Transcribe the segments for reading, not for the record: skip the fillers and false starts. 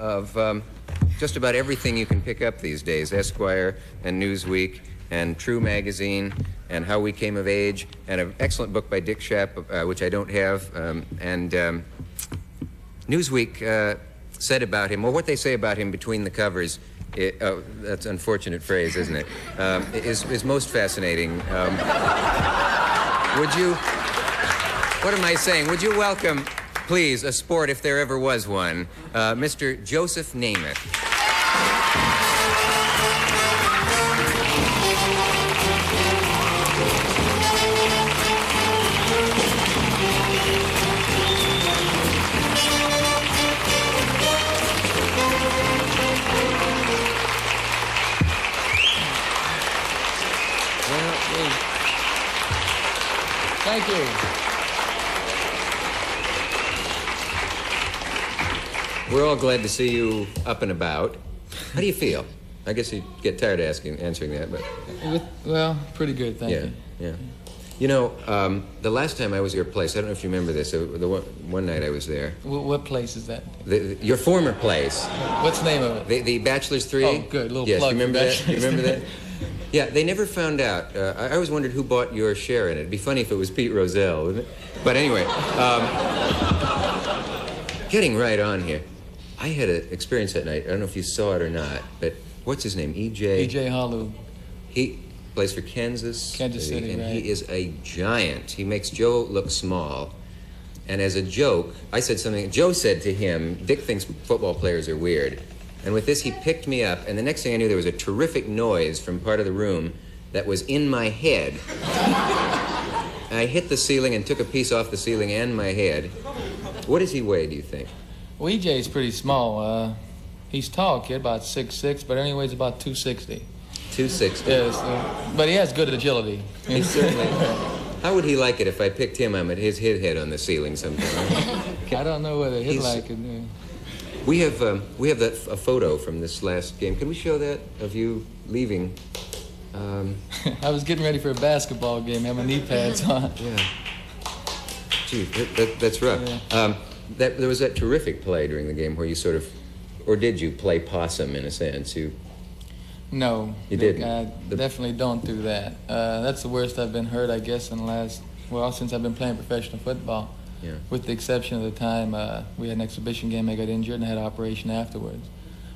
of just about everything you can pick up these days, Esquire and Newsweek and True Magazine and How We Came of Age, and an excellent book by Dick Cavett, which I don't have, and Newsweek said about him, well, what they say about him between the covers, that's an unfortunate phrase, isn't it, is most fascinating. Would you, what am I saying? Would you welcome, please, a sport if there ever was one, Mr. Joseph Namath. Thank you. We're all glad to see you up and about. How do you feel? I guess you get tired of answering that, but... Well, pretty good, thank you. Yeah. You know, the last time I was at your place, I don't know if you remember this, the one night I was there. What place is that? Your former place. What's the name of it? The Bachelor's 3. Oh, good, little yes, plug. You remember that? You remember that? Yeah, they never found out. I always wondered who bought your share in it. It'd be funny if it was Pete Rozelle, wouldn't it? But anyway, getting right on here. I had an experience that night. I don't know if you saw it or not, but what's his name? E.J. Halu. He plays for Kansas City, and right. he is a giant. He makes Joe look small. And as a joke, I said something. Joe said to him, Dick thinks football players are weird. And with this, he picked me up, and the next thing I knew, there was a terrific noise from part of the room that was in my head. I hit the ceiling and took a piece off the ceiling and my head. What does he weigh, do you think? Well, EJ's pretty small. He's tall, kid, about 6'6", but anyway, he's about 260. 260? Yes, but he has good agility. He certainly... How would he like it if I picked him up at his head on the ceiling sometime? I don't know whether he'd like it. We have a photo from this last game. Can we show that of you leaving? I was getting ready for a basketball game, had my knee pads on. Yeah. Gee, that's rough. Yeah. There was that terrific play during the game where you sort of, or did you play possum in a sense? No. You didn't? I definitely don't do that. That's the worst I've been hurt, I guess, in the last, well, since I've been playing professional football. Yeah. With the exception of the time we had an exhibition game, I got injured and had an operation afterwards.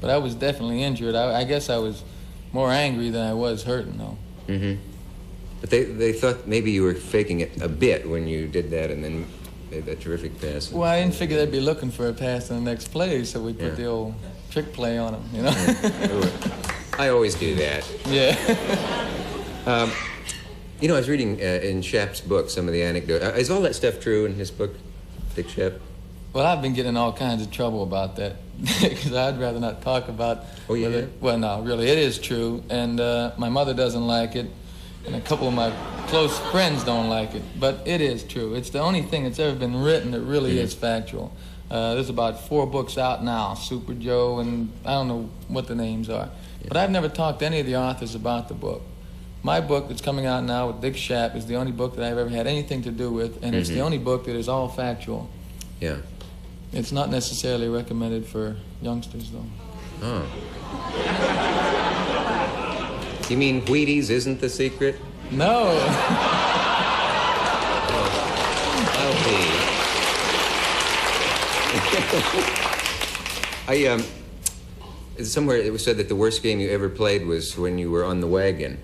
But I was definitely injured. I guess I was more angry than I was hurting, though. Mm-hmm. But they thought maybe you were faking it a bit when you did that and then made that terrific pass. Well, I didn't figure they'd be looking for a pass in the next play, so we put the old trick play on them, you know? Yeah. I always do that. Yeah. You know, I was reading in Shap's book some of the anecdotes. Is all that stuff true in his book, Dick Shap? Well, I've been getting in all kinds of trouble about that because I'd rather not talk about. Oh, yeah? Well, no, really, it is true, and my mother doesn't like it, and a couple of my close friends don't like it, but it is true. It's the only thing that's ever been written that really is factual. There's about 4 books out now, Super Joe, and I don't know what the names are, but I've never talked to any of the authors about the book. My book that's coming out now with Dick Shap is the only book that I've ever had anything to do with, and it's the only book that is all factual. Yeah. It's not necessarily recommended for youngsters, though. Oh. You mean Wheaties isn't the secret? No. I'll be. Somewhere it was said that the worst game you ever played was when you were on the wagon.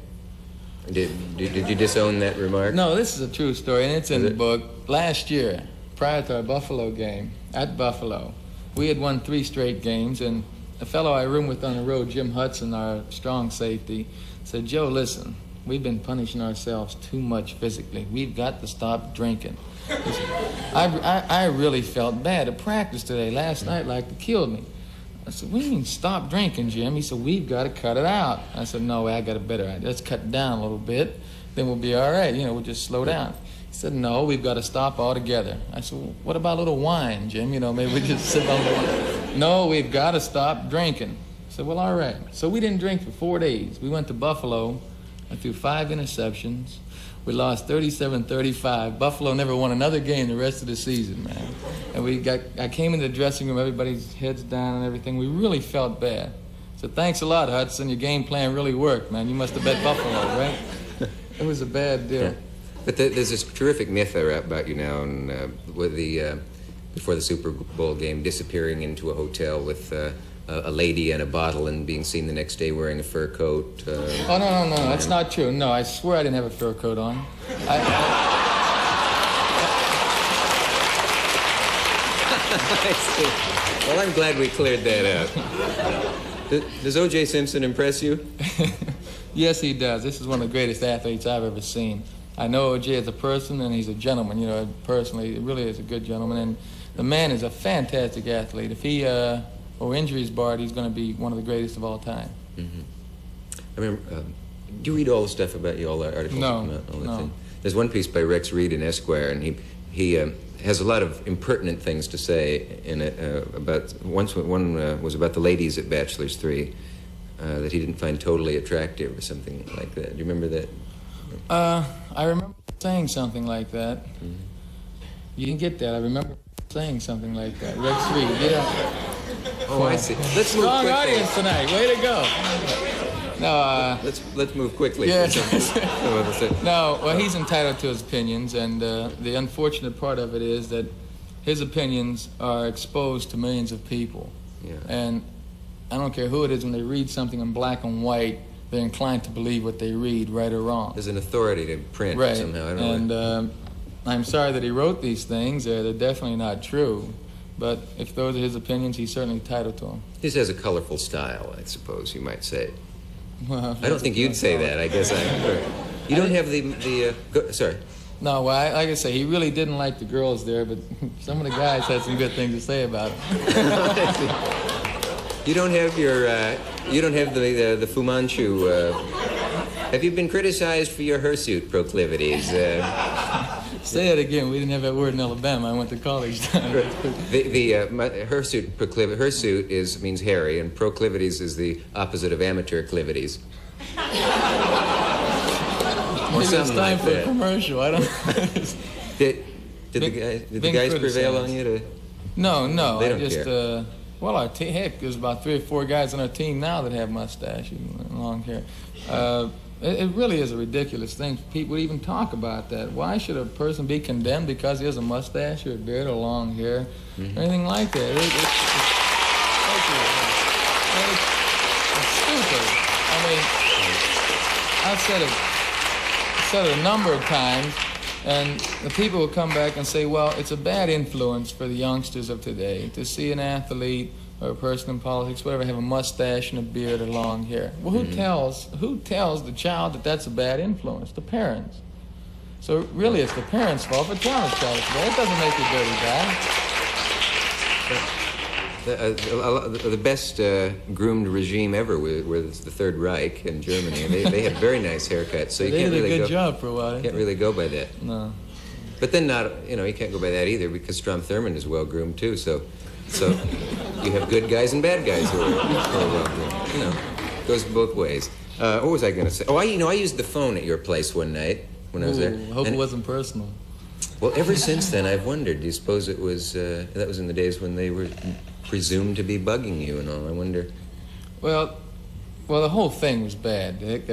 Did you disown that remark? No, this is a true story, and it's in the book. Last year, prior to our Buffalo game, at Buffalo, we had won 3 straight games, and a fellow I roomed with on the road, Jim Hudson, our strong safety, said, Joe, listen, we've been punishing ourselves too much physically. We've got to stop drinking. I really felt bad at practice today. Last night, like, it killed me. I said, what do you mean stop drinking, Jim? He said, we've got to cut it out. I said, no, I got a better idea. Let's cut it down a little bit, then we'll be all right. You know, we'll just slow down. He said, no, we've got to stop altogether. I said, well, what about a little wine, Jim? You know, maybe we just sip on the wine. No, we've got to stop drinking. I said, well, all right. So we didn't drink for 4 days. We went to Buffalo I threw 5 interceptions. We lost 37-35. Buffalo never won another game the rest of the season, man. And I came into the dressing room, everybody's heads down and everything. We really felt bad. So thanks a lot, Hudson. Your game plan really worked, man. You must have bet Buffalo, right? It was a bad deal. Yeah. But there's this terrific myth about you now, and with the before the Super Bowl game, disappearing into a hotel with a lady and a bottle and being seen the next day wearing a fur coat. Oh, no, that's not true. No, I swear I didn't have a fur coat on. I see. Well, I'm glad we cleared that out. Does O.J. Simpson impress you? Yes, he does. This is one of the greatest athletes I've ever seen. I know O.J. as a person, and he's a gentleman, you know, personally. He really is a good gentleman, and the man is a fantastic athlete. If he or injuries barred, he's going to be one of the greatest of all time. Mm-hmm. I remember, do you read all the stuff about you, all the articles? No. There's one piece by Rex Reed in Esquire, and he has a lot of impertinent things to say in it about, one was about the ladies at Bachelor's 3 that he didn't find totally attractive or something like that. Do you remember that? I remember saying something like that. Mm-hmm. You didn't get that. I remember saying something like that. Rex Reed, yeah. Oh, I see. Let's move quickly. Strong audience tonight. Way to go. No, let's move quickly. Yes. No, well, Oh. he's entitled to his opinions, and the unfortunate part of it is that his opinions are exposed to millions of people. Yeah. And I don't care who it is, when they read something in black and white, they're inclined to believe what they read, right or wrong. There's an authority to print right. somehow. I don't know. And I'm sorry that he wrote these things. They're definitely not true. But if those are his opinions, he's certainly entitled to them. He has a colorful style, I suppose you might say. Well, I don't think you'd say that. I guess you don't have the sorry. No, well, like I say, he really didn't like the girls there, but some of the guys had some good things to say about him. You don't have the Fu Manchu. Have you been criticized for your hirsute proclivities? Say it again. We didn't have that word in Alabama. I went to college. Hirsute proclivity. Hirsute means hairy, and proclivities is the opposite of amateur acclivities. Or Maybe something it's time like for that. a commercial. I don't. Did the guys prevail on you to? No. They don't I just care. well, heck, there's about 3 or 4 guys on our team now that have mustaches and long hair. It really is a ridiculous thing. People even talk about that. Why should a person be condemned because he has a mustache or a beard or long hair, or anything like that? It's stupid. I mean, I've said it a number of times, and the people will come back and say, well, it's a bad influence for the youngsters of today to see an athlete or a person in politics, whatever, have a mustache and a beard or long hair. Well, who tells the child that that's a bad influence? The parents. So really, it's the parents' fault for telling the child it's bad. It doesn't make you dirty guy. The best groomed regime ever was the Third Reich in Germany, and they had very nice haircuts. So you They can't did a really good job for a while. Can't really go by that. No. But then you can't go by that either because Strom Thurmond is well groomed too. So you have good guys and bad guys who are well groomed. You know, goes both ways. What was I going to say? Oh, I used the phone at your place one night when I was there. I hope it wasn't personal. Well, ever since then, I've wondered. Do you suppose it was that was in the days when they were presumed to be bugging you and all? I wonder. Well, the whole thing was bad, Dick.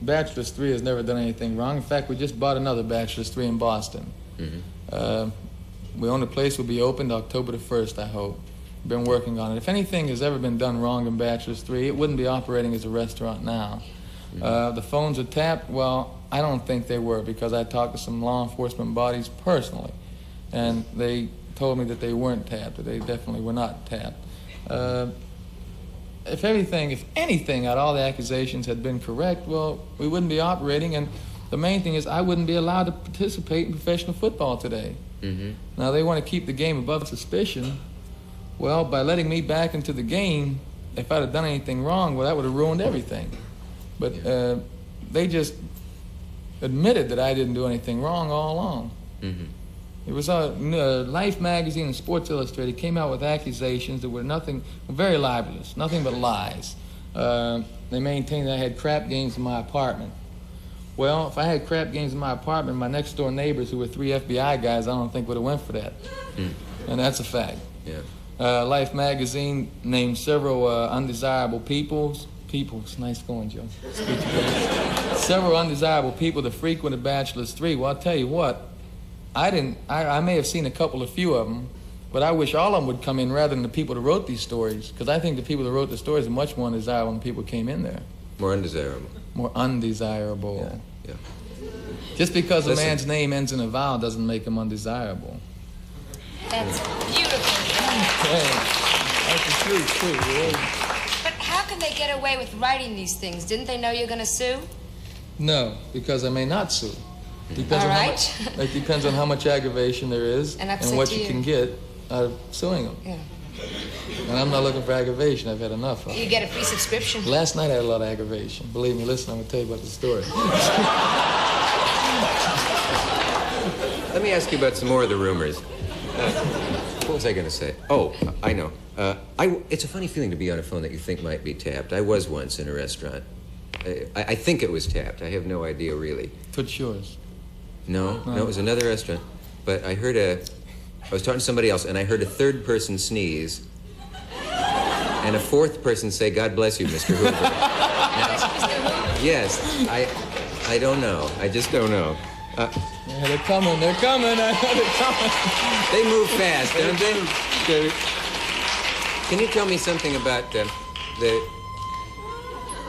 Bachelor's 3 has never done anything wrong. In fact, we just bought another Bachelor's 3 in Boston. We own the place will be opened October the 1st, I hope. Been working on it. If anything has ever been done wrong in Bachelor's 3, it wouldn't be operating as a restaurant now. The phones are tapped. Well, I don't think they were because I talked to some law enforcement bodies personally, and they told me that they weren't tapped, that they definitely were not tapped. If anything out of all the accusations had been correct, well, we wouldn't be operating, and the main thing is I wouldn't be allowed to participate in professional football today. Now, they want to keep the game above suspicion. Well, by letting me back into the game, if I'd have done anything wrong, well, that would have ruined everything. But they just admitted that I didn't do anything wrong all along. It was Life magazine and Sports Illustrated came out with accusations that were very libelous, nothing but lies. They maintained that I had crap games in my apartment. Well, if I had crap games in my apartment, my next door neighbors, who were 3 FBI guys, I don't think would have went for that. And that's a fact. Yeah. Life magazine named several undesirable peoples, nice going, Joe. Several undesirable people to frequent a Bachelor's 3. Well, I'll tell you what, I may have seen a few of them, but I wish all of them would come in rather than the people that wrote these stories, because I think the people that wrote the stories are much more undesirable than people came in there. More undesirable. More undesirable. Yeah. Just because a man's name ends in a vowel doesn't make him undesirable. That's beautiful. That's the truth, too. Really. But how can they get away with writing these things? Didn't they know you're going to sue? No, because I may not sue. Depends All on right. it depends on how much aggravation there is and what you can get out of suing them. Yeah. And I'm not looking for aggravation. I've had enough of it. You get a free subscription. Last night I had a lot of aggravation. Believe me, listen, I'm going to tell you about the story. Let me ask you about some more of the rumors. What was I going to say? Oh, I know. It's a funny feeling to be on a phone that you think might be tapped. I was once in a restaurant. I think it was tapped. I have no idea, really. Put yours. No, it was another restaurant. But I was talking to somebody else, and I heard a third person sneeze, and a fourth person say, "God bless you, Mr. Hoover." Yes, I don't know. I just don't know. Yeah, they're coming. They're coming. They're coming. They move fast, don't they? Can you tell me something about the...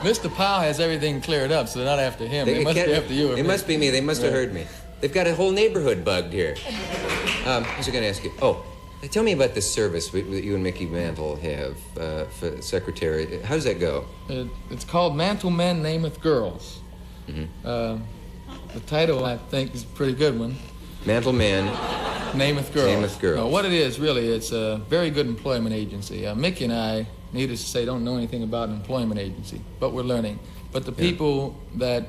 Mr. Powell has everything cleared up, so they're not after him. They must be after you. It must be me. They must have heard me. They've got a whole neighborhood bugged here. What was I going to ask you? Oh, tell me about this service that you and Mickey Mantle have for secretary. How does that go? It's called Mantle Men Namath Girls. Mm-hmm. The title, I think, is a pretty good one. Mantle Men. Namath Girls. Namath Girls. What it is, really, it's a very good employment agency. Mickey and I, needless to say, don't know anything about an employment agency, but we're learning. But the people that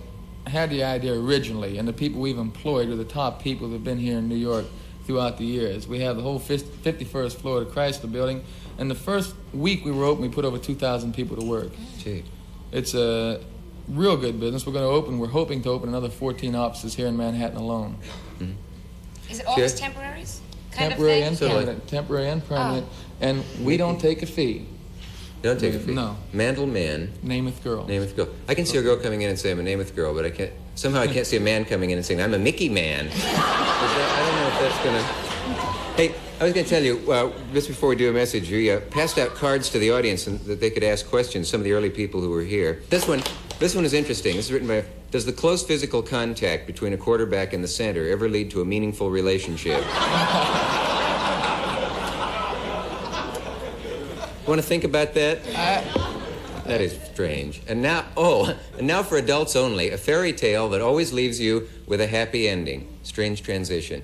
had the idea originally and the people we've employed are the top people that have been here in New York throughout the years. We have the whole 51st floor of the Chrysler Building, and the first week we were open, we put over 2,000 people to work. Gee. It's a real good business. We're hoping to open another 14 offices here in Manhattan alone. Mm-hmm. Is it always temporaries? Temporary and permanent. Temporary and permanent. And we don't take a fee. You don't take a fee? No. Mantle Man. Namath Girl. Namath Girl. I can see a girl coming in and say, I'm a Namath Girl, but I can't see a man coming in and saying, I'm a Mickey Man. I don't know if that's going to... Hey, I was going to tell you, just before we do a message, we passed out cards to the audience and that they could ask questions, some of the early people who were here. This one is interesting. This is written by... Does the close physical contact between a quarterback and the center ever lead to a meaningful relationship? Want to think about that? That is strange. And now for adults only, a fairy tale that always leaves you with a happy ending. Strange transition.